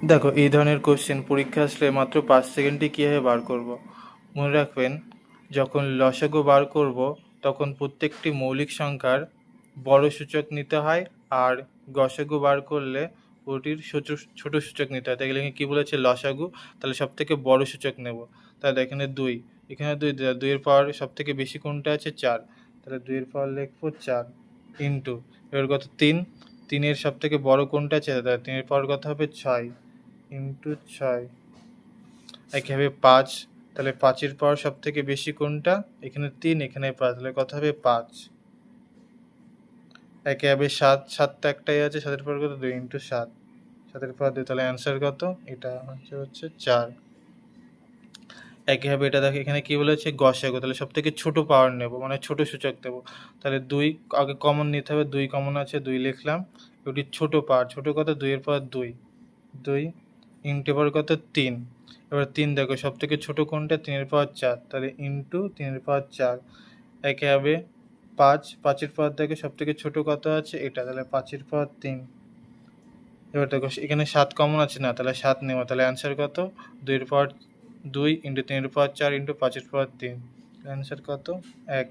দেখো, এই ধরনের কোশ্চেন পরীক্ষা আসলে মাত্র 5 সেকেন্ডে কীভাবে বার করব। মনে রাখবেন, যখন লসাগু বার করব তখন প্রত্যেকটি মৌলিক সংখ্যার বড় সূচক নিতে হয়, আর গসাগু বার করলে ওটির ছোট সূচক নিতে হয়। তাই এখানে কী বলেছে, লসাগু, তাহলে সব থেকে বড় সূচক নেব। তাহলে এখানে 2, এখানে 2, 2-এর পাওয়ার সব থেকে বেশি কোনটা আছে, 4, তাহলে 2-এর পাওয়ার লিখবো 4 ইন্টু, এবার কত, 3, 3-এর সব থেকে বড় কোনটা আছে, তাহলে 3-এর পাওয়ার কত হবে, 6 ইন্টু 6, একইভাবে 5, তাহলে 5-এর পাওয়ার সব থেকে বেশি কোনটা, এখানে 3, এখানে 5, তাহলে কত হবে, 5, একইভাবে 7, 7 তো একটাই আছে, 7-এর পাওয়ার কত, 2 ইন্টু 7, 7-এর পাওয়ার 2, তাহলে অ্যান্সার কত, এটা হচ্ছে 4। একইভাবে এটা দেখো, এখানে কি বলেছে, গসাগু, তাহলে সব থেকে ছোট পাওয়ার নেব, মানে ছোট সূচক দেবো। তাহলে 2 আগে কমন নিতে হবে, 2 কমন আছে, 2 লিখলাম। ওটি ছোট পাওয়ার, ছোট কত, 2-এর পাওয়ার 2, 2 ইন্টু পাওয়ার কত, 3, এবার 3 দেখো সব থেকে ছোট কোনটা, 3-এর পাওয়ার 4, তাহলে ইন্টু 3-এর পাওয়ার 4। একইভাবে 5, 5-এর পাওয়ার দেখো সব থেকে ছোট কত আছে, এটা, তাহলে 5-এর পাওয়ার 3। এবার দেখো এখানে 7 কমন আছে না, তাহলে 7 নেব, তাহলে অ্যান্সার কত, 2-এর পাওয়ার 2 ইন্টু 3-এর পাওয়ার 4 ইন্টু 5-এর পাওয়ার 3, অ্যান্সার কত, 1।